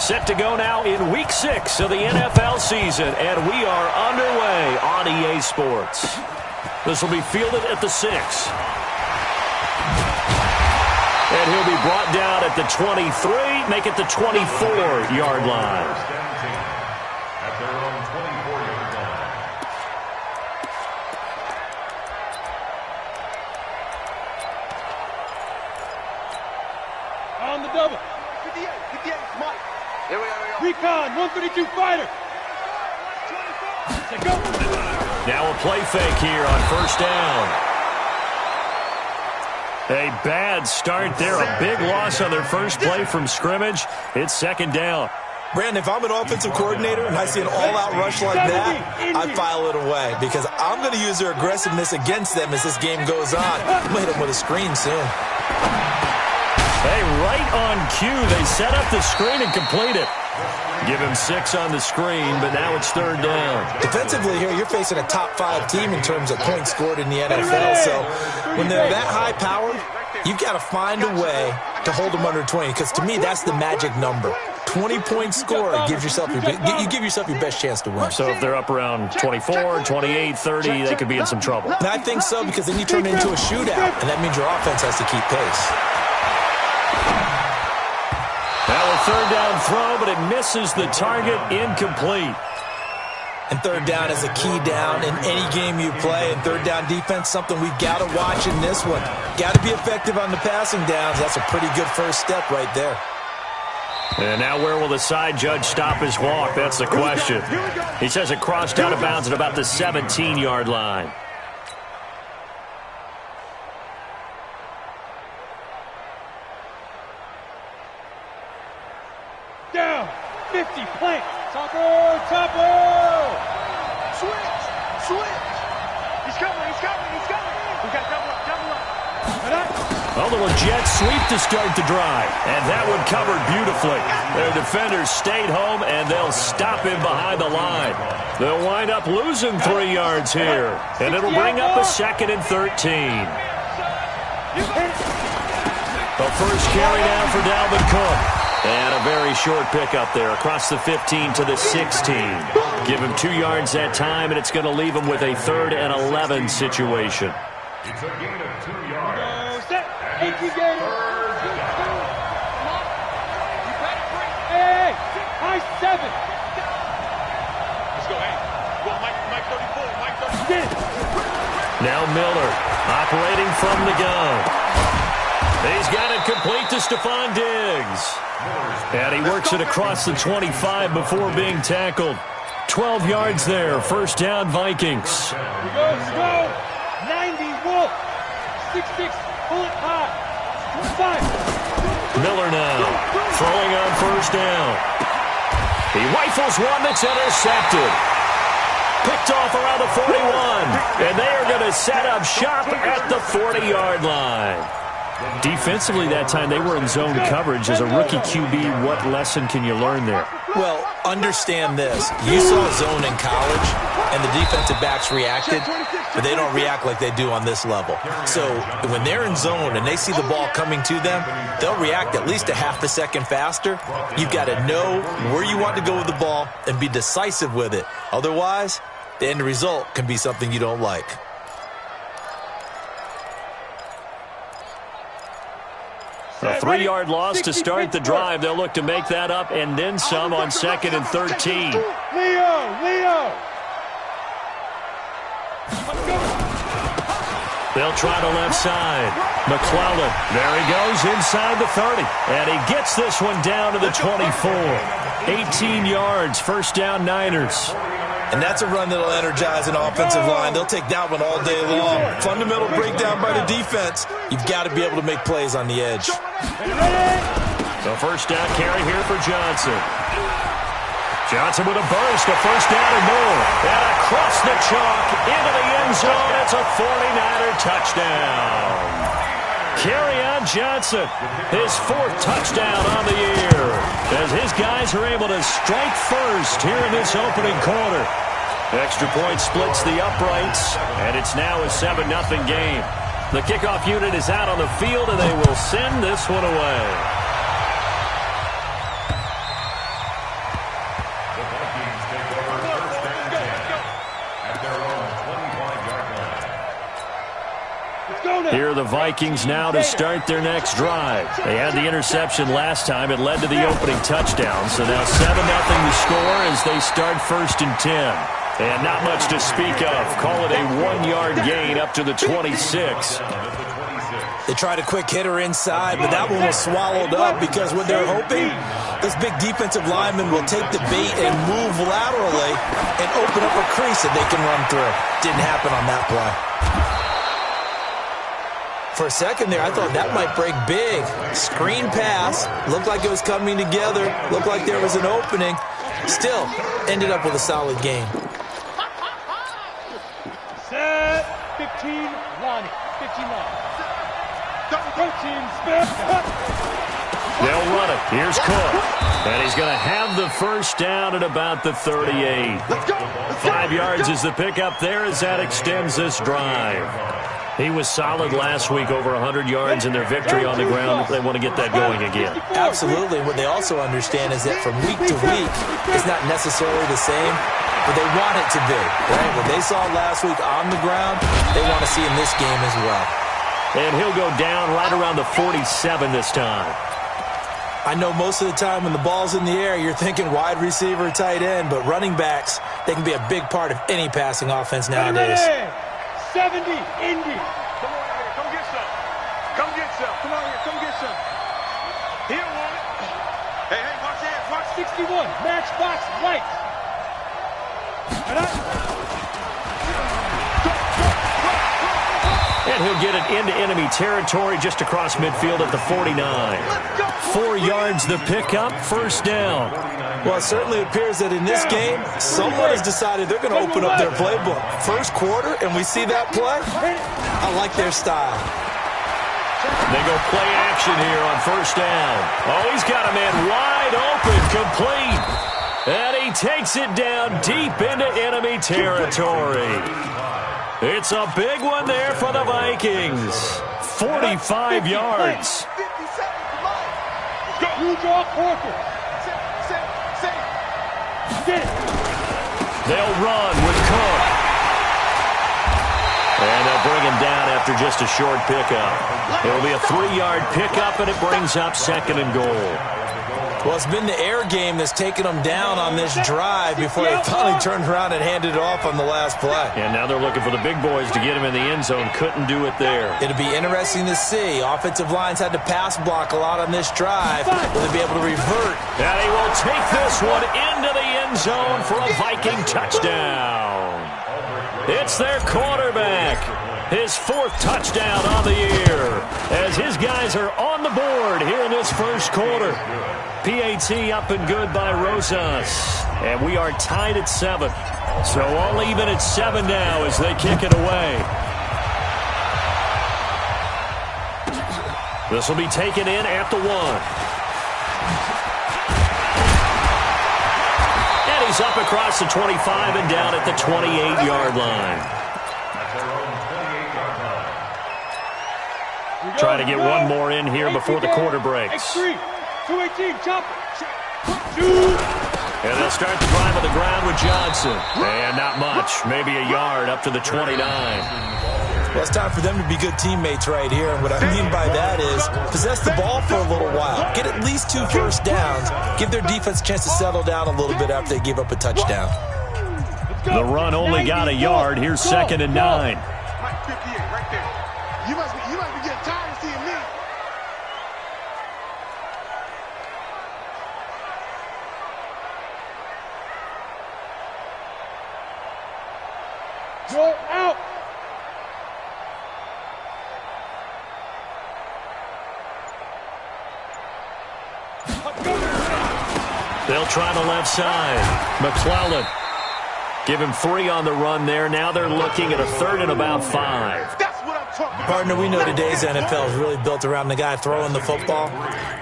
Set to go now in Week 6 of the NFL season, and we are underway on EA Sports. This will be fielded at the 6. And he'll be brought down at the 23, make it the 24-yard line. At their own 24-yard line. On the double. 58, Mike. Here we go. Recon, 132 fighter. Let's go. Now a play fake here on first down. A bad start there. A big loss on their first play from scrimmage. It's second down. Brandon, if I'm an offensive coordinator and I see an all-out rush like that, I file it away because I'm going to use their aggressiveness against them as this game goes on. I'm going to hit them with a screen soon. Hey, right on cue, they set up the screen and complete it. Give him 6 on the screen, but now it's third down. Defensively here, you're facing a top-5 team in terms of points scored in the NFL. So when they're that high-powered, you've got to find a way to hold them under 20 because to me, that's the magic number. 20-point score gives yourself you give yourself your best chance to win. So if they're up around 24, 28, 30, they could be in some trouble. And I think so because then you turn it into a shootout, and that means your offense has to keep pace. Now a third down throw, but it misses the target, incomplete. And third down is a key down in any game you play. And third down defense, something we've got to watch in this one. Got to be effective on the passing downs. That's a pretty good first step right there. And now where will the side judge stop his walk? That's the question. He says it crossed out of bounds at about the 17-yard line. Down, 50, plant. Taco. Switch. He's coming. We got double up. A little jet sweep to start the drive, and that one covered beautifully. Their defenders stayed home, and they'll stop him behind the line. They'll wind up losing 3 yards here, and it'll bring up a 2nd and 13. The first carry down for Dalvin Cook. And a very short pickup there across the 15 to the 16. Give him 2 yards that time, and it's going to leave him with a 3rd and 11 situation. It's a gain of 2 yards. Hey, high 7. Let's go, hey. Well, Mike 34, Mike 34. Now Miller operating from the gun. He's got it complete to Stephon Diggs. And he works it across the 25 before being tackled. 12 yards there. First down, Vikings. Here we go. 90, Wolf. 6'6", pull it high. 5. Miller now throwing on first down. He rifles one that's intercepted. Picked off around the 41. And they are going to set up shop at the 40-yard line. Defensively that time, they were in zone coverage. As a rookie QB, what lesson can you learn there? Well, understand this. You saw zone in college, and the defensive backs reacted, but they don't react like they do on this level. So when they're in zone and they see the ball coming to them, they'll react at least a half a second faster. You've got to know where you want to go with the ball and be decisive with it. Otherwise, the end result can be something you don't like. A 3-yard loss to start the drive. They'll look to make that up and then some on 2nd and 13. Leo. They'll try the left side. McClellan, there he goes inside the 30. And he gets this one down to the 24. 18 yards, first down Niners. And that's a run that'll energize an offensive line. They'll take that one all day long. Fundamental breakdown by the defense. You've got to be able to make plays on the edge. The first down carry here for Johnson. Johnson with a burst, a first down and more. And across the chalk into the end zone. It's a 49er touchdown. Kerryon Johnson, his 4th touchdown on the year, as his guys are able to strike first here in this opening quarter. Extra point splits the uprights, and it's now a 7-0 game. The kickoff unit is out on the field, and they will send this one away. Here are the Vikings now to start their next drive. They had the interception last time. It led to the opening touchdown. So now 7-0 the score as they start 1st and 10. And not much to speak of. Call it a 1-yard gain up to the 26. They tried a quick hitter inside, but that one was swallowed up because what they're hoping, this big defensive lineman will take the bait and move laterally and open up a crease that they can run through. Didn't happen on that play. For a second there, I thought that might break big. Screen pass. Looked like it was coming together. Looked like there was an opening. Still, ended up with a solid game. Set 15, Lonnie. 15-line. They'll run it. Here's Cook. And he's going to have the first down at about the 38. 5 yards is the pickup there as that extends this drive. He was solid last week, over 100 yards in their victory on the ground. They want to get that going again. Absolutely. What they also understand is that from week to week, it's not necessarily the same, but they want it to be. Right? What they saw last week on the ground, they want to see in this game as well. And he'll go down right around the 47 this time. I know most of the time when the ball's in the air, you're thinking wide receiver, tight end, but running backs, they can be a big part of any passing offense nowadays. 70, Indy. Come on here, come get some. Come get some. Come on here, come get some. Here, one. Hey, watch that. Watch 61, matchbox lights. And he'll get it into enemy territory just across midfield at the 49. 4 yards the pickup, first down. Well, it certainly appears that in this game, someone has decided they're going to open up their playbook. First quarter, and we see that play. I like their style. They go play action here on first down. Oh, he's got a man wide open, complete. And he takes it down deep into enemy territory. It's a big one there for the Vikings. 45 yards. You draw quarter. They'll run with Cook. And they'll bring him down after just a short pickup. It'll be a 3-yard pickup, and it brings up 2nd and goal. Well, it's been the air game that's taken them down on this drive before they finally turned around and handed it off on the last play. And now they're looking for the big boys to get him in the end zone. Couldn't do it there. It'll be interesting to see. Offensive lines had to pass block a lot on this drive. Will they be able to revert? And he will take this one into the end zone for a Viking touchdown. It's their quarterback. His 4th touchdown on the year as his guys are on the board here in this first quarter. PAT up and good by Rosas. And we are tied at 7. So all even at 7 now as they kick it away. This will be taken in at the 1. And he's up across the 25 and down at the 28-yard line. Try to get one more in here before the quarter breaks. 218, chop. And they'll start the drive on the ground with Johnson. And not much, maybe a yard up to the 29. Well, it's time for them to be good teammates right here. And what I mean by that is possess the ball for a little while. Get at least 2 first downs. Give their defense a chance to settle down a little bit after they give up a touchdown. The run only got a yard. Here's 2nd and 9. You must be getting tired of seeing me. Go out. They'll try the left side. McClellan. Give him 3 on the run there. Now they're looking at a 3rd and about 5. Partner, we know today's NFL is really built around the guy throwing the football.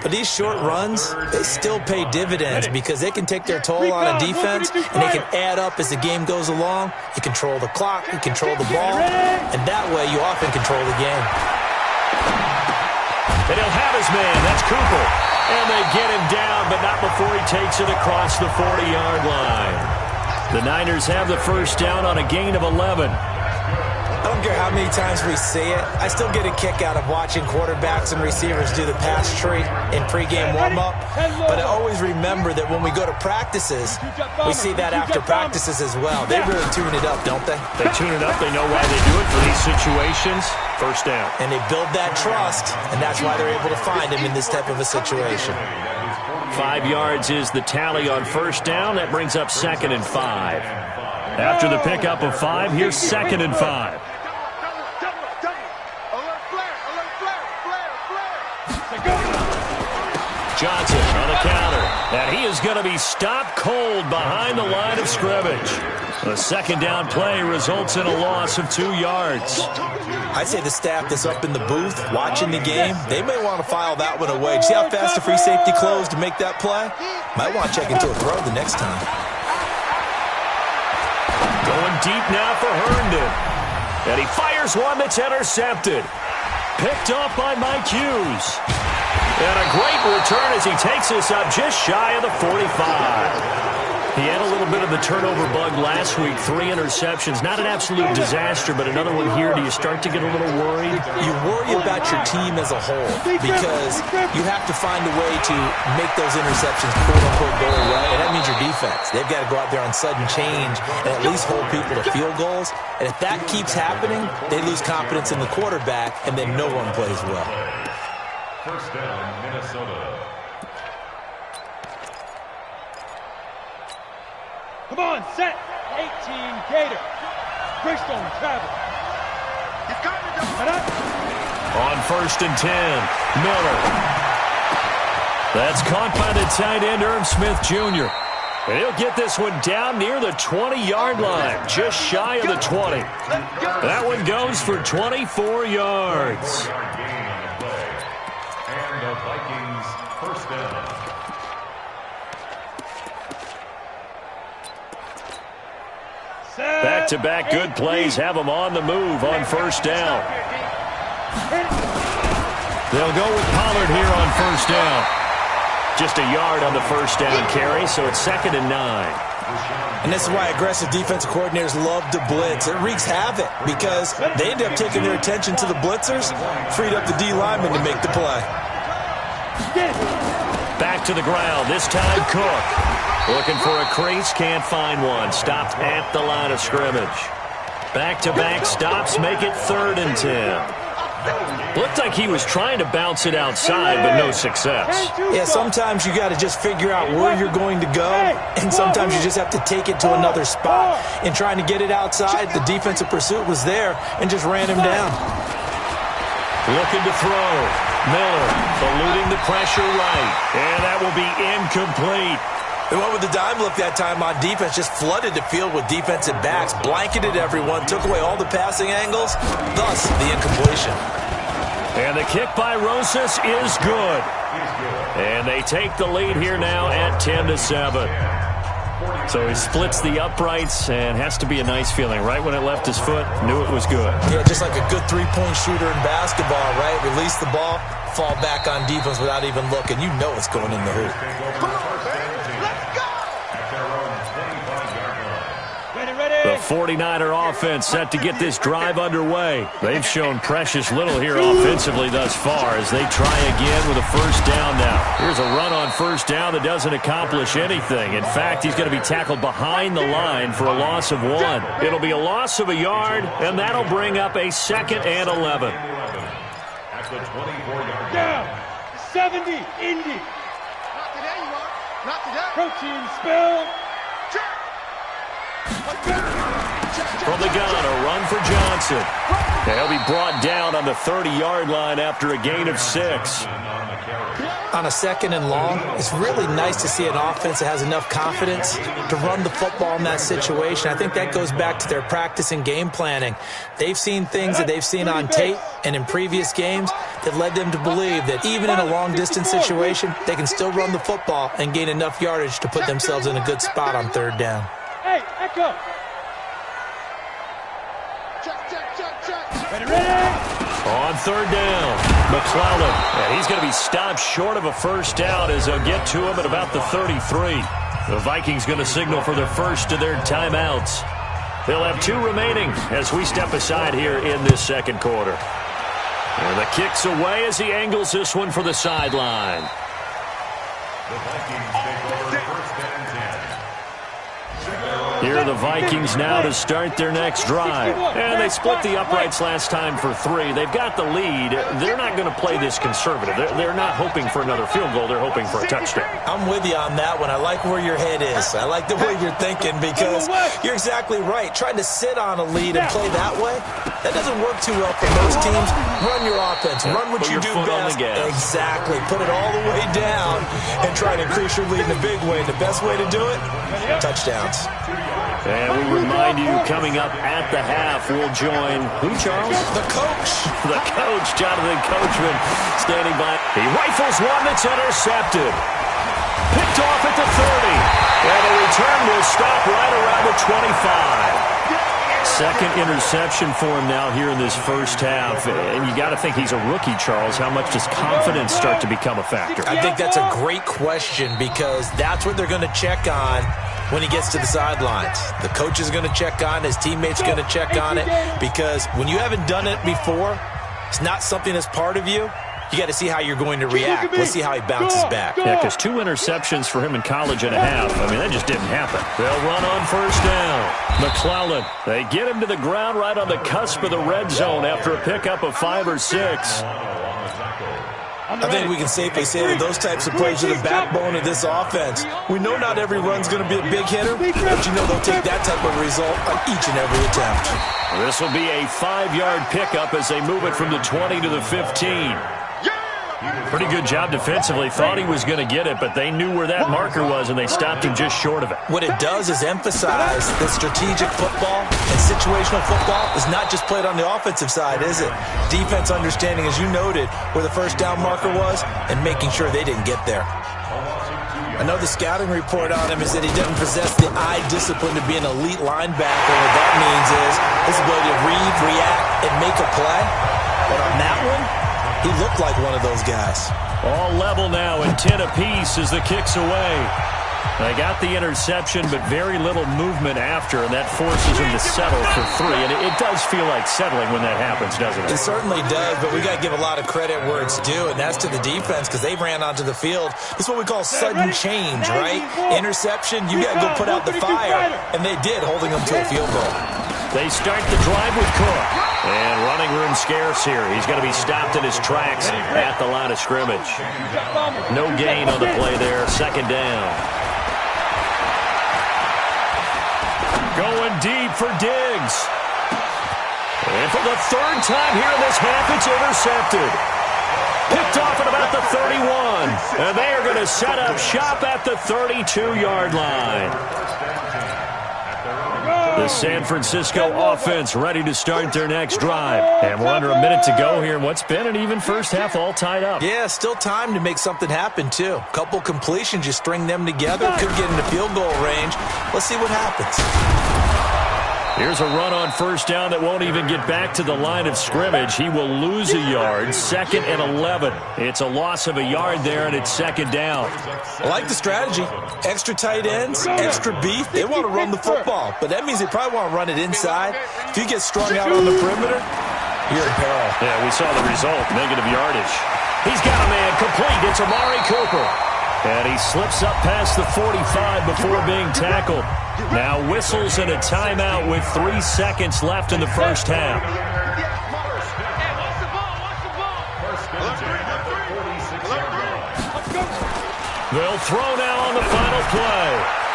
But these short runs, they still pay dividends because they can take their toll on a defense and they can add up as the game goes along. You control the clock, you control the ball, and that way you often control the game. And he'll have his man. That's Cooper. And they get him down, but not before he takes it across the 40-yard line. The Niners have the first down on a gain of 11. I don't don't care how many times we see it, I still get a kick out of watching quarterbacks and receivers do the pass tree in pregame warm-up. But I always remember that when we go to practices, we see that after practices as well. They really tune it up, don't they? They tune it up. They know why they do it for these situations. First down. And they build that trust, and that's why they're able to find him in this type of a situation. 5 yards is the tally on first down. That brings up 2nd and 5. After the pickup of 5, here's 2nd and 5. Johnson on the counter, and he is going to be stopped cold behind the line of scrimmage. The second down play results in a loss of 2 yards. I'd say the staff that's up in the booth watching the game, they may want to file that one away. See how fast the free safety closed to make that play? Might want to check into a throw the next time. Going deep now for Herndon. And he fires one that's intercepted. Picked off by Mike Hughes. And a great return as he takes us up just shy of the 45. He had a little bit of the turnover bug last week, 3 interceptions. Not an absolute disaster, but another one here. Do you start to get a little worried? You worry about your team as a whole because you have to find a way to make those interceptions quote-unquote go away, and that means your defense. They've got to go out there on sudden change and at least hold people to field goals. And if that keeps happening, they lose confidence in the quarterback, and then no one plays well. First down, Minnesota. Come on, set. 18 Gator. Greystone travel. On 1st and 10, Miller. That's caught by the tight end, Irv Smith Jr. And he'll get this one down near the 20-yard line, just shy of the 20. That one goes for 24 yards. And the Vikings first down. Back-to-back good plays have them on the move on first down. They'll go with Pollard here on first down. Just a yard on the first down carry, so it's 2nd and 9. And this is why aggressive defensive coordinators love to blitz. It wreaks havoc because they end up taking their attention to the blitzers, freed up the D lineman to make the play. Back to the ground, this time Cook. Looking for a crease, can't find one. Stopped at the line of scrimmage. Back-to-back stops make it 3rd and 10. Looked like he was trying to bounce it outside, but no success. Yeah, sometimes you got to just figure out where you're going to go, and sometimes you just have to take it to another spot. In trying to get it outside, the defensive pursuit was there and just ran him down. Looking to throw. Miller eluding the pressure right, and that will be incomplete. They went with the dime look that time on defense, just flooded the field with defensive backs, blanketed everyone, took away all the passing angles, thus the incompletion. And the kick by Rosas is good. And they take the lead here now at 10-7. So he splits the uprights and has to be a nice feeling. Right when it left his foot, knew it was good. Yeah, just like a good three-point shooter in basketball, right? Release the ball, fall back on defense without even looking. You know it's going in the hoop. The 49er offense set to get this drive underway. They've shown precious little here offensively thus far as they try again with a first down now. Here's a run on first down that doesn't accomplish anything. In fact, he's going to be tackled behind the line for a loss of 1. It'll be a loss of a yard, and that'll bring up a 2nd and 11. At the 24-yard Down. 70 Indy. Not today, you are. Not today. Protein spill. From the gun, a run for Johnson. And he'll be brought down on the 30-yard line after a gain of 6. On a 2nd and long, it's really nice to see an offense that has enough confidence to run the football in that situation. I think that goes back to their practice and game planning. They've seen things that they've seen on tape and in previous games that led them to believe that even in a long-distance situation, they can still run the football and gain enough yardage to put themselves in a good spot on 3rd down. Hey, echo. Ready. On 3rd down, McClellan. And he's going to be stopped short of a first down as they'll get to him at about the 33. The Vikings going to signal for their first of their timeouts. They'll have 2 remaining as we step aside here in this second quarter. And the kick's away as he angles this one for the sideline. The Vikings take over first and 10. Here are the Vikings now to start their next drive. And they split the uprights last time for 3. They've got the lead. They're not going to play this conservative. They're not hoping for another field goal. They're hoping for a touchdown. I'm with you on that one. I like where your head is. I like the way you're thinking because you're exactly right. Trying to sit on a lead and play that way, that doesn't work too well for most teams. Run your offense. Run what you do best. Exactly. Put it all the way down and try to increase your lead in a big way. The best way to do it, touchdowns. And we remind you, coming up at the half, we'll join who, Charles? The coach. The coach, Jonathan Coachman, standing by. He rifles one that's intercepted. Picked off at the 30. And the return will stop right around the 25. Second interception for him now here in this first half. And you got to think he's a rookie, Charles. How much does confidence start to become a factor? I think that's a great question because that's what they're going to check on when he gets to the sidelines. The coach is going to check on, his teammates are going to check on it, because when you haven't done it before, it's not something that's part of you. You got to see how you're going to react. Let's see how he bounces back. Yeah, because 2 interceptions for him in college and a half. I mean, that just didn't happen. They'll run on first down. McClellan, they get him to the ground right on the cusp of the red zone after a pickup of 5 or 6. I think we can safely say that those types of plays are the backbone of this offense. We know not every run's going to be a big hitter, but you know they'll take that type of result on each and every attempt. This will be a 5-yard pickup as they move it from the 20 to the 15. Pretty good job defensively. Thought he was going to get it, but they knew where that marker was, and they stopped him just short of it. What it does is emphasize that strategic football and situational football is not just played on the offensive side, is it? Defense understanding, as you noted, where the first down marker was and making sure they didn't get there. I know the scouting report on him is that he doesn't possess the eye discipline to be an elite linebacker. What that means is his ability to read, react, and make a play. But on that one, he looked like one of those guys. All level now and 10 apiece as the kick's away. They got the interception, but very little movement after, and that forces him to settle for 3. And it does feel like settling when that happens, doesn't it? It certainly does, but we got to give a lot of credit where it's due, and that's to the defense because they ran onto the field. This is what we call sudden change, right? Interception, you got to go put out the fire, and they did, holding them to a field goal. They start the drive with Cook. And running room scarce here. He's going to be stopped in his tracks at the line of scrimmage. No gain on the play there. Second down. Going deep for Diggs. And for the 3rd time here in this half, it's intercepted. Picked off at about the 31. And they are going to set up shop at the 32-yard line. The San Francisco offense ready to start their next drive. And we're under a minute to go here in what's been an even first half, all tied up. Yeah, still time to make something happen, too. Couple completions, you string them together, could get into field goal range. Let's see what happens. Here's a run on first down that won't even get back to the line of scrimmage. He will lose a yard, 2nd and 11. It's a loss of a yard there, and it's 2nd down. I like the strategy. Extra tight ends, extra beef. They want to run the football, but that means they probably want to run it inside. If you get strung out on the perimeter, you're in peril. Yeah, we saw the result, negative yardage. He's got a man complete. It's Amari Cooper. And he slips up past the 45 before being tackled. Now whistles and a timeout with 3 seconds left in the first half. They'll throw now on the final play.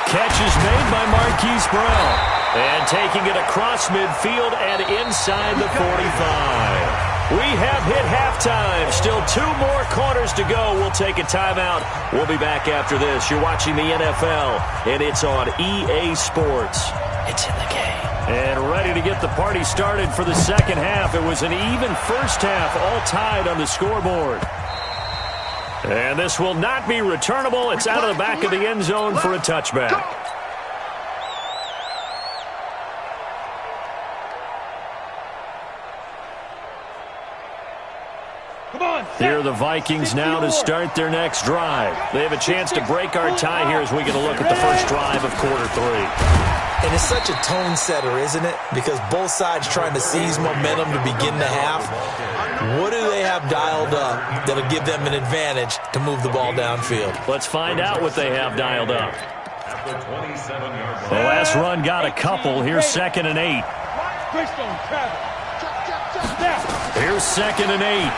Catch is made by Marquise Brown. And taking it across midfield and inside the 45. We have hit halftime. Still 2 more quarters to go. We'll take a timeout. We'll be back after this. You're watching the NFL, and it's on EA Sports. It's in the game. And ready to get the party started for the second half. It was an even first half, all tied on the scoreboard. And this will not be returnable. It's out of the back of the end zone for a touchback. Here are the Vikings now to start their next drive. They have a chance to break our tie here as we get a look at the first drive of quarter 3. And it's such a tone setter, isn't it? Because both sides trying to seize momentum to begin the half. What do they have dialed up that'll give them an advantage to move the ball downfield? Let's find out what they have dialed up. The last run got a couple. Here's 2nd and 8. Here's 2nd and 8.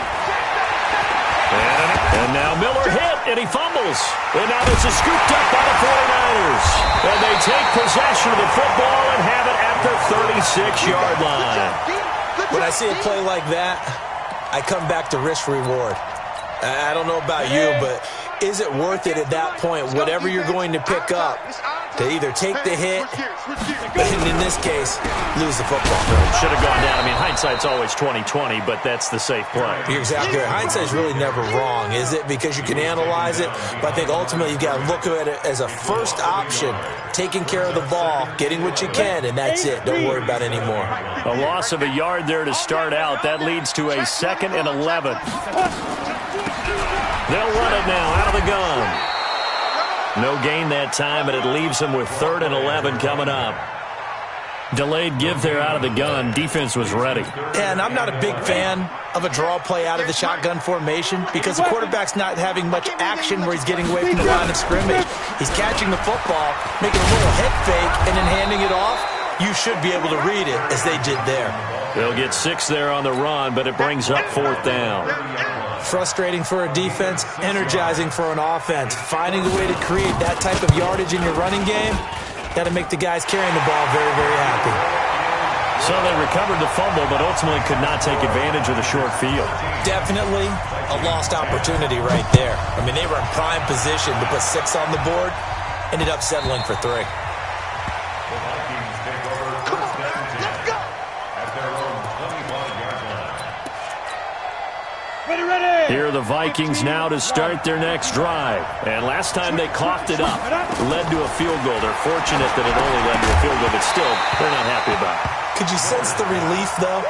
And now Miller hit, and he fumbles. And now this is scooped up by the 49ers. And they take possession of the football and have it at the 36-yard line. When I see a play like that, I come back to risk-reward. I don't know about you, but is it worth it at that point, whatever you're going to pick up, to either take the hit, and in this case, lose the football? Should have gone down. I mean, hindsight's always 20/20, but that's the safe play. You're exactly right. Hindsight's really never wrong, is it? Because you can analyze it, but I think ultimately you've got to look at it as a first option, taking care of the ball, getting what you can, and that's it. Don't worry about any more. A loss of a yard there to start out. That leads to a 2nd and 11. They'll run it now out of the gun. No gain that time, and it leaves them with 3rd and 11 coming up. Delayed give there out of the gun. Defense was ready. And I'm not a big fan of a draw play out of the shotgun formation because the quarterback's not having much action where he's getting away from the line of scrimmage. He's catching the football, making a little head fake, and then handing it off. You should be able to read it as they did there. They'll get 6 there on the run, but it brings up 4th down. Frustrating for a defense, energizing for an offense. Finding a way to create that type of yardage in your running game, got to make the guys carrying the ball very, very happy. So they recovered the fumble, but ultimately could not take advantage of the short field. Definitely a lost opportunity right there. I mean, they were in prime position to put 6 on the board, ended up settling for 3. Here are the Vikings now to start their next drive. And last time they coughed it up, led to a field goal. They're fortunate that it only led to a field goal, but still, they're not happy about it. Could you sense the relief, though,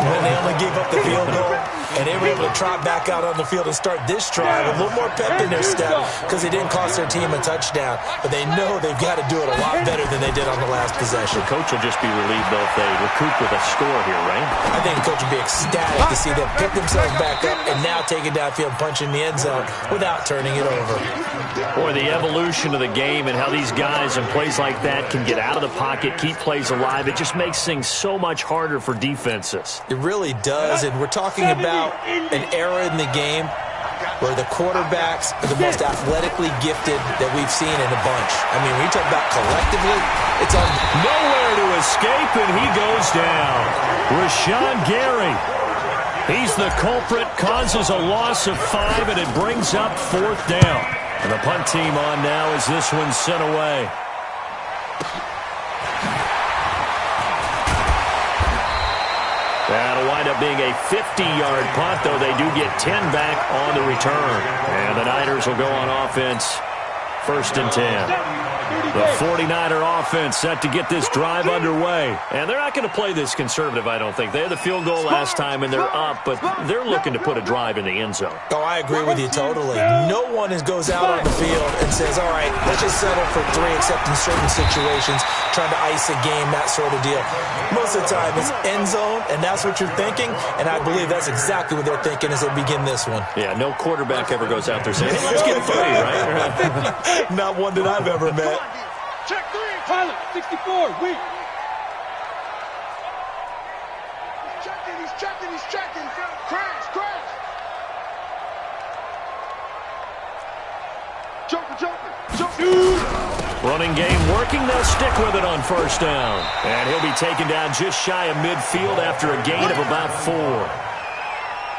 when they only gave up the field goal and they were able to trot back out on the field and start this drive a little more pep in their step because they didn't cost their team a touchdown, but they know they've got to do it a lot better than they did on the last possession. The coach will just be relieved, though, if they recoup with a score here, right? I think the coach will be ecstatic to see them pick themselves back up and now take it downfield, punch in the end zone without turning it over. Boy, the evolution of the game and how these guys in plays like that can get out of the pocket, keep plays alive, it just makes things so much harder for defenses. It really does, and we're talking about an era in the game where the quarterbacks are the most athletically gifted that we've seen in a bunch. I mean, when you talk about collectively, it's on nowhere to escape, and he goes down. Rashawn Gary. He's the culprit, causes a loss of 5, and it brings up 4th down. And the punt team on now as this one's sent away. That'll wind up being a 50-yard punt, though they do get 10 back on the return. And the Niners will go on offense, 1st and 10. The 49er offense set to get this drive underway. And they're not going to play this conservative, I don't think. They had the field goal last time, and they're up, but they're looking to put a drive in the end zone. Oh, I agree with you totally. No one goes out on the field and says, all right, let's just settle for 3, except in certain situations, trying to ice a game, that sort of deal. Most of the time, it's end zone, and that's what you're thinking, and I believe that's exactly what they're thinking as they begin this one. Yeah, no quarterback ever goes out there saying, hey, let's get 3, right? Not one that I've ever met. Check 3. Pilot, 64, weak. He's checking. Crash. Joker. Running game working. They'll stick with it on 1st down. And he'll be taken down just shy of midfield after a gain of about 4.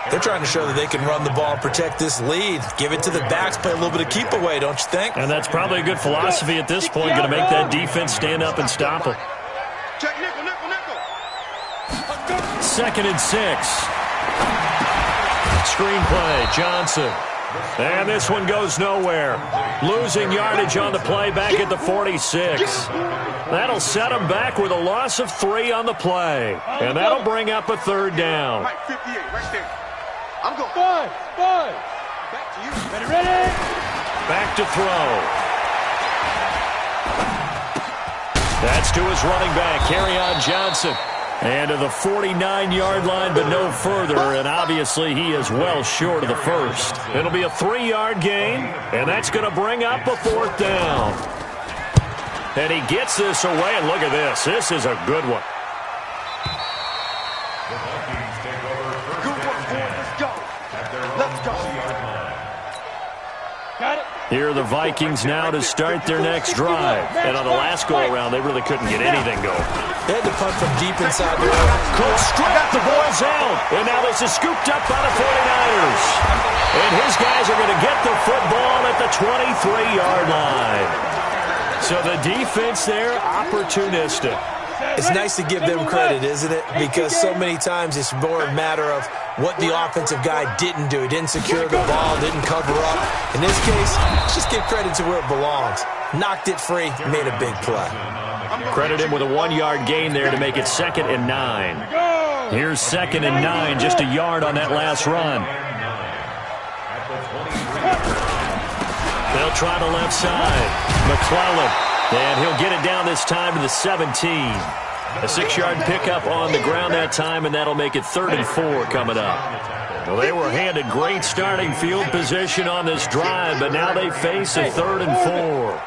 They're trying to show that they can run the ball, protect this lead, give it to the backs, play a little bit of keep away, don't you think? And that's probably a good philosophy at this point, going to make that defense stand up and stop them. Check nickel. 2nd and 6. Screenplay, Johnson. And this one goes nowhere. Losing yardage on the play back at the 46. That'll set him back with a loss of 3 on the play. And that'll bring up a 3rd down. Right, 58, right there. I'm going. 5. Back to you. Ready? Back to throw. That's to his running back, Kerryon Johnson. And to the 49-yard line, but no further, and obviously he is well short of the first. It'll be a 3-yard gain, and that's going to bring up a 4th down. And he gets this away, and look at this. This is a good one. Good work, boys. Let's go. Let's go. Got it. Here are the Vikings now to start their next drive. And on the last go-around, they really couldn't get anything going. They had to punt from deep inside their own. Cook struck the ball's out. And now this is scooped up by the 49ers. And his guys are going to get the football at the 23-yard line. So the defense there, opportunistic. It's nice to give them credit, isn't it? Because so many times it's more a matter of what the offensive guy didn't do. He didn't secure the ball, didn't cover up. In this case, let's just give credit to where it belongs. Knocked it free, made a big play. Credit him with a 1-yard gain there to make it 2nd and 9. Here's 2nd and 9, just a yard on that last run. They'll try the left side. McClellan. And he'll get it down this time to the 17. A 6-yard pickup on the ground that time, and that'll make it 3rd and 4 coming up. Well, they were handed great starting field position on this drive, but now they face a 3rd and 4.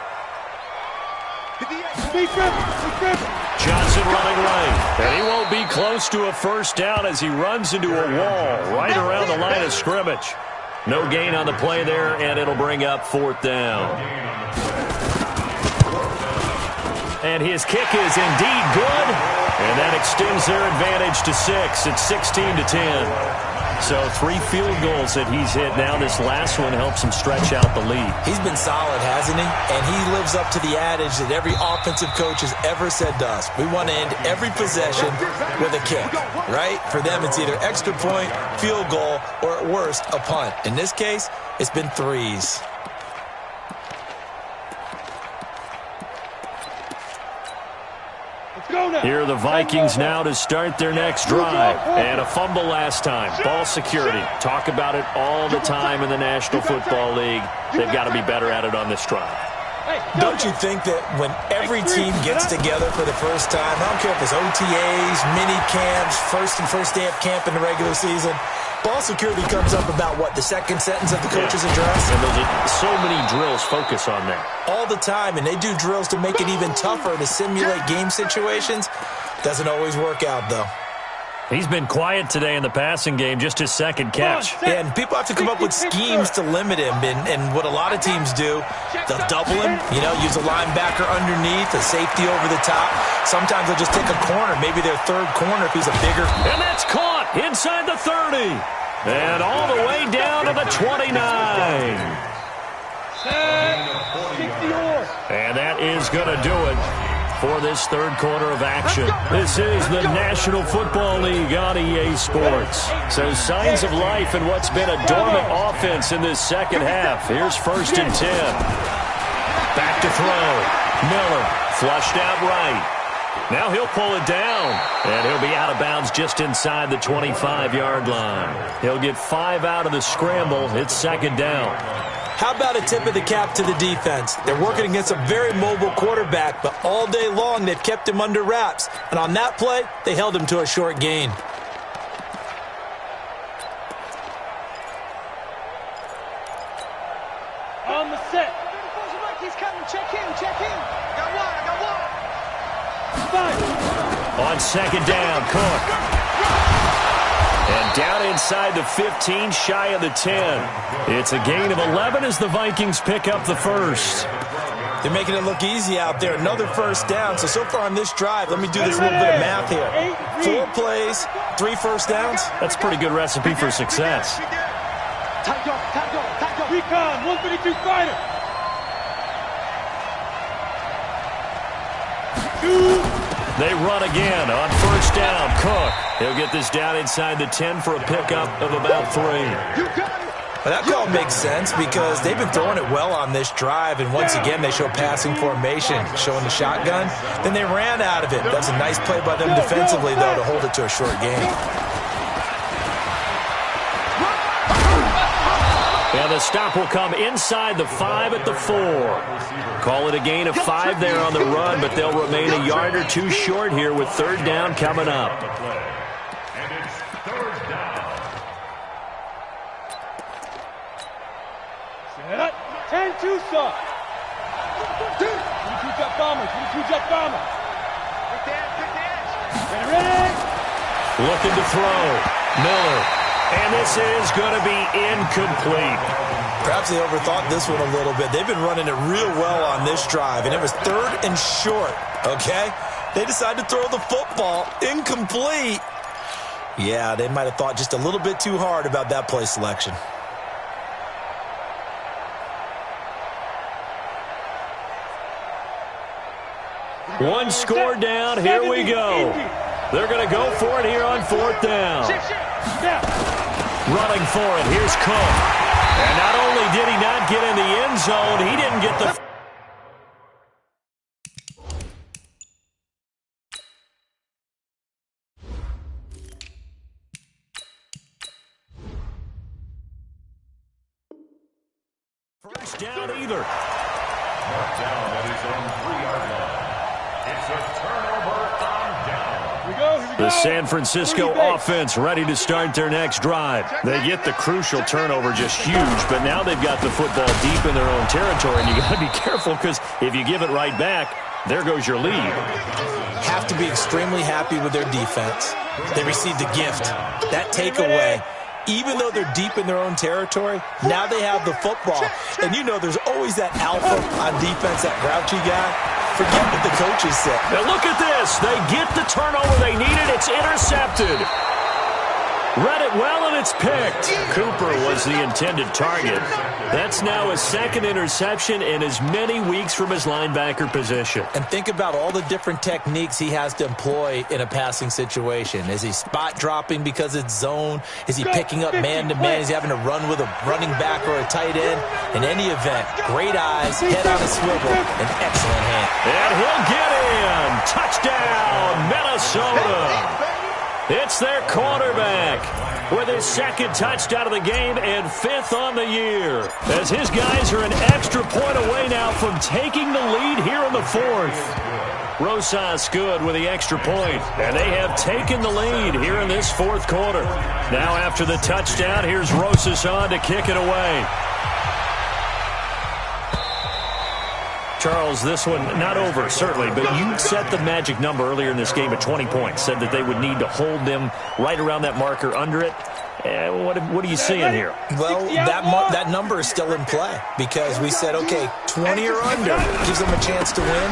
Johnson running right, and he won't be close to a first down as he runs into a wall right around the line of scrimmage. No gain on the play there, and it'll bring up 4th down. And his kick is indeed good, and that extends their advantage to 6. It's 16-10. So 3 field goals that he's hit now. This last one helps him stretch out the lead. He's been solid, hasn't he? And he lives up to the adage that every offensive coach has ever said to us. We want to end every possession with a kick, right? For them, it's either extra point, field goal, or at worst, a punt. In this case, it's been 3s. Here are the Vikings now to start their next drive. And a fumble last time. Ball security. Talk about it all the time in the National Football League. They've got to be better at it on this drive. Don't you think that when every team gets together for the first time, I don't care if it's OTAs, mini camps, first day of camp in the regular season, ball security comes up about, what, the second sentence of the coach's address? And so many drills focus on that. All the time, and they do drills to make it even tougher to simulate game situations. Doesn't always work out, though. He's been quiet today in the passing game, just his 2nd catch. Yeah, and people have to come up with schemes to limit him, and what a lot of teams do, they'll double him, use a linebacker underneath, a safety over the top. Sometimes they'll just take a corner, maybe their 3rd corner if he's a bigger. And that's caught inside the 30. And all the way down to the 29. And that is going to do it for this 3rd quarter of action. This is the National Football League on EA Sports. So signs of life in what's been a dormant offense in this 2nd half. Here's 1st and 10. Back to throw. Miller flushed out right. Now he'll pull it down, and he'll be out of bounds just inside the 25-yard line. He'll get 5 out of the scramble. It's 2nd down. How about a tip of the cap to the defense? They're working against a very mobile quarterback, but all day long they've kept him under wraps. And on that play, they held him to a short gain. On the set. He's coming. Check in. I got one. On 2nd down, Cook. And down inside the 15, shy of the 10. It's a gain of 11 as the Vikings pick up the 1st. They're making it look easy out there. Another 1st down. So far on this drive, let me do this little bit of math here. 4 plays, 3 1st downs. That's a pretty good recipe for success. Tight go. Recon, 152 fighter. 2. They run again on 1st down. Cook. He'll get this down inside the 10 for a pickup of about 3. Well, that call makes sense because they've been throwing it well on this drive, and once again they show passing formation, showing the shotgun. Then they ran out of it. That's a nice play by them defensively, though, to hold it to a short gain. And the stop will come inside the 5 at the 4. Call it a gain of 5 there on the run, but they'll remain a yard or two short here with third down coming up. And it's third down. Set. 10-2 stop. 22 jump bomber. 22 jump bomber. Get ready. Looking to throw. Miller. And this is going to be incomplete. Perhaps they overthought this one a little bit. They've been running it real well on this drive, and it was third and short, okay? They decided to throw the football incomplete. Yeah, they might have thought just a little bit too hard about that play selection. One score down. Here we go. They're going to go for it here on fourth down. Running for it. Here's Cook. And not only did he not get in the end zone, he didn't get the... first down either. Mark down at his own 3-yard line. It's a turnover on down. Here we go. The San Francisco offense ready to start their next drive. They get the crucial turnover, just huge, but now they've got the football deep in their own territory, and you got to be careful because if you give it right back, there goes your lead. Have to be extremely happy with their defense. They received a gift. That takeaway, even though they're deep in their own territory, now they have the football. And you know there's always that alpha on defense, that grouchy guy. Forget what the coaches said. Now look at this. They get the turnover they needed. It's intercepted. Read it well, and it's picked. Cooper was the intended target. That's now his second interception in as many weeks from his linebacker position. And think about all the different techniques he has to employ in a passing situation. Is he spot dropping because it's zone? Is he picking up man-to-man? Is he having to run with a running back or a tight end? In any event, great eyes, head on a swivel, and excellent hand. And he'll get in. Touchdown, Minnesota. It's their quarterback with his second touchdown of the game and 5th on the year. As his guys are an extra point away now from taking the lead here in the 4th. Rosas good with the extra point, and they have taken the lead here in this 4th quarter. Now after the touchdown, here's Rosas on to kick it away. Charles, this one not over, certainly, but you set the magic number earlier in this game at 20 points, said that they would need to hold them right around that marker under it. What are you seeing here? Well, that number is still in play because we said, okay, 20 or under gives them a chance to win.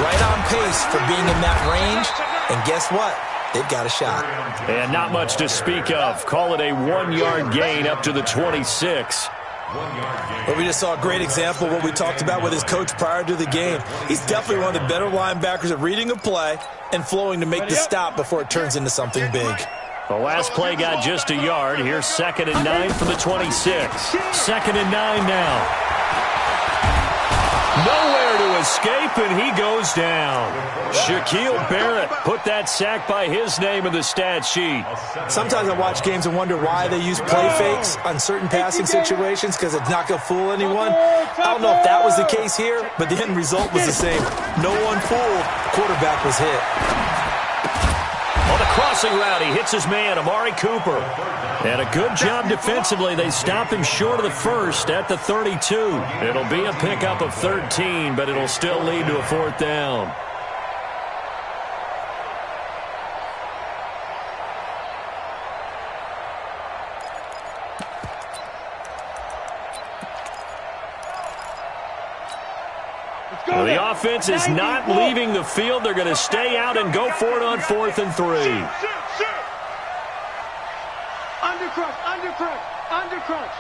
Right on pace for being in that range, and guess what? They've got a shot. And not much to speak of. Call it a 1-yard gain up to the 26. Well, we just saw a great example of what we talked about with his coach prior to the game. He's definitely one of the better linebackers at reading a play and flowing to make the stop before it turns into something big. The last play got just a yard. Here's 2nd and 9 from the 26. 2nd and 9 now. Nowhere to escape, and he goes down. Shaquille Barrett put that sack by his name in the stat sheet. Sometimes I watch games and wonder why they use play fakes on certain passing situations because it's not going to fool anyone. I don't know if that was the case here, but the end result was the same. No one fooled. Quarterback was hit. On the crossing route, he hits his man, Amari Cooper. And a good job defensively. They stop him short of the first at the 32. It'll be a pickup of 13, but it'll still lead to a 4th down. Well, the offense is not leaving the field. They're going to stay out and go for it on 4th and 3. Undercrunch.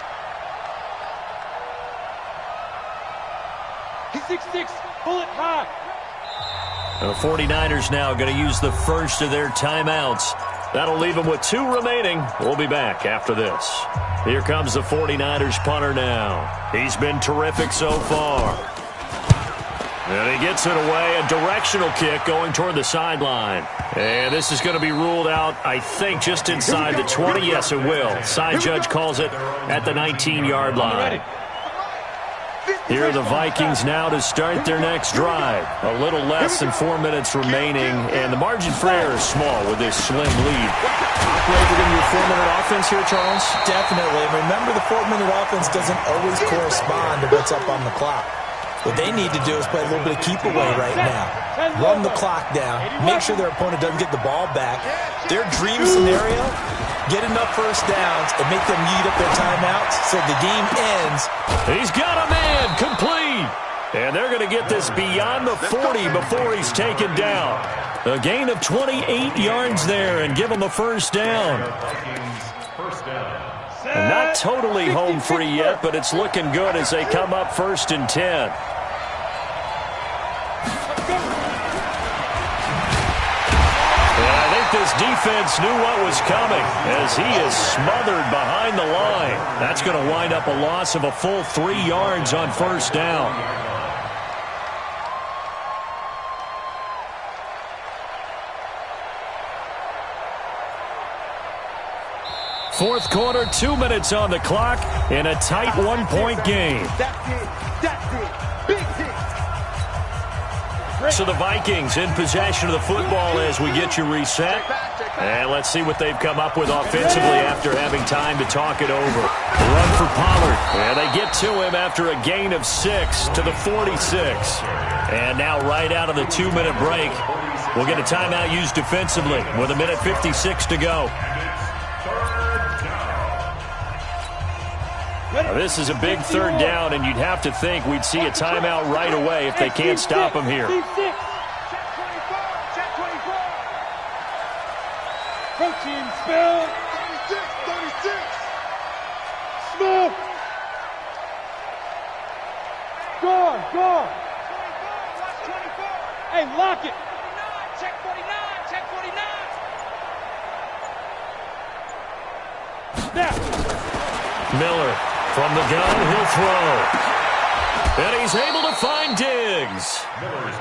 He's 6'6", bullet high. The 49ers now going to use the first of their timeouts. That'll leave them with 2 remaining. We'll be back after this. Here comes the 49ers punter now. He's been terrific so far. And he gets it away, a directional kick going toward the sideline. And this is going to be ruled out, I think, just inside the 20. Yes, it will. Side judge calls it at the 19-yard line. Here are the Vikings now to start their next drive. A little less than 4 minutes remaining, and the margin for error is small with this slim lead. Operated in your 4-minute offense here, Charles? Definitely. Remember, the 4-minute offense doesn't always correspond to what's up on the clock. What they need to do is play a little bit of keep away right now. Run the clock down. Make sure their opponent doesn't get the ball back. Their dream scenario, get enough first downs and make them eat up their timeouts so the game ends. He's got a man complete. And they're going to get this beyond the 40 before he's taken down. A gain of 28 yards there and give him a first down. And not totally home free yet, but it's looking good as they come up 1st and 10. This defense knew what was coming as he is smothered behind the line. That's going to wind up a loss of a full 3 yards on first down. Fourth quarter, 2 minutes on the clock in a tight 1-point game. That's it. Big hit. So the Vikings in possession of the football as we get you reset. And let's see what they've come up with offensively after having time to talk it over. The run for Pollard. And they get to him after a gain of 6 to the 46. And now right out of the 2-minute break, we'll get a timeout used defensively with 1:56 to go. Now, this is a big third down, and you'd have to think we'd see a timeout right away if they can't stop him here. Protein spill. 36. Smith. Gone. Hey, lock it. Check 49. Snap. Miller. From the gun, he'll throw. And he's able to find Diggs.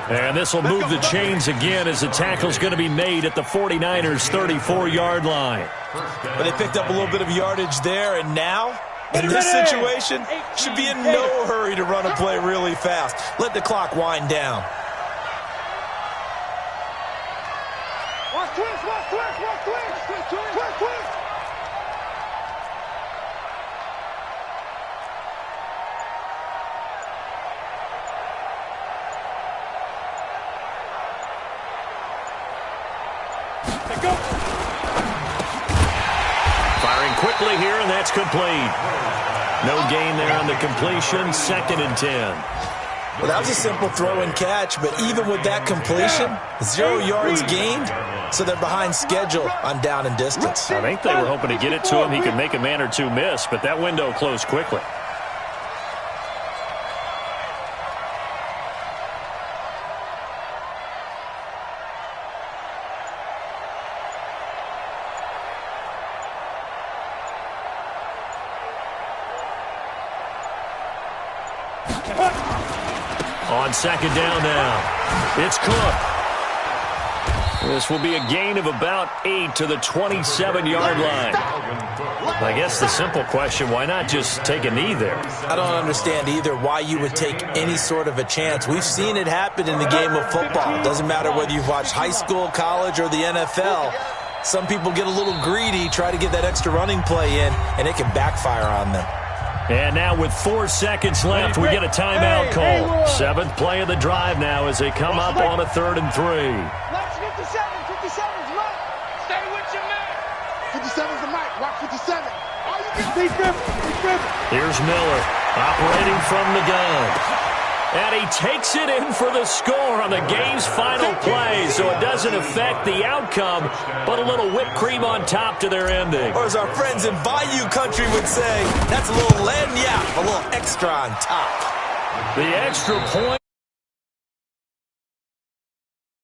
And this will move the chains again as the tackle's going to be made at the 49ers' 34-yard line. But they picked up a little bit of yardage there, and now, in this situation, should be in no hurry to run a play really fast. Let the clock wind down. Watch twist. Firing quickly here, and that's complete. No gain there on the completion. 2nd and 10. Well, that was a simple throw and catch, but even with that completion, 0 yards gained, so they're behind schedule on down and distance. I think they were hoping to get it to him. He could make a man or two miss, but that window closed quickly. On 2nd down now, it's Cook. This will be a gain of about 8 to the 27-yard line. I guess the simple question, why not just take a knee there? I don't understand either why you would take any sort of a chance. We've seen it happen in the game of football. It doesn't matter whether you've watched high school, college, or the NFL. Some people get a little greedy, try to get that extra running play in, and it can backfire on them. And now with 4 seconds left, we get a timeout call. 7th play of the drive now as they come up on a 3rd and 3. 57's Mike. Stay with your man. 57's the Mike. Watch 57. All you can see. Here's Miller operating from the gun. And he takes it in for the score on the game's final play, so it doesn't affect the outcome, but a little whipped cream on top to their ending. Or as our friends in Bayou Country would say, that's a little lagniappe, a little extra on top. The extra point.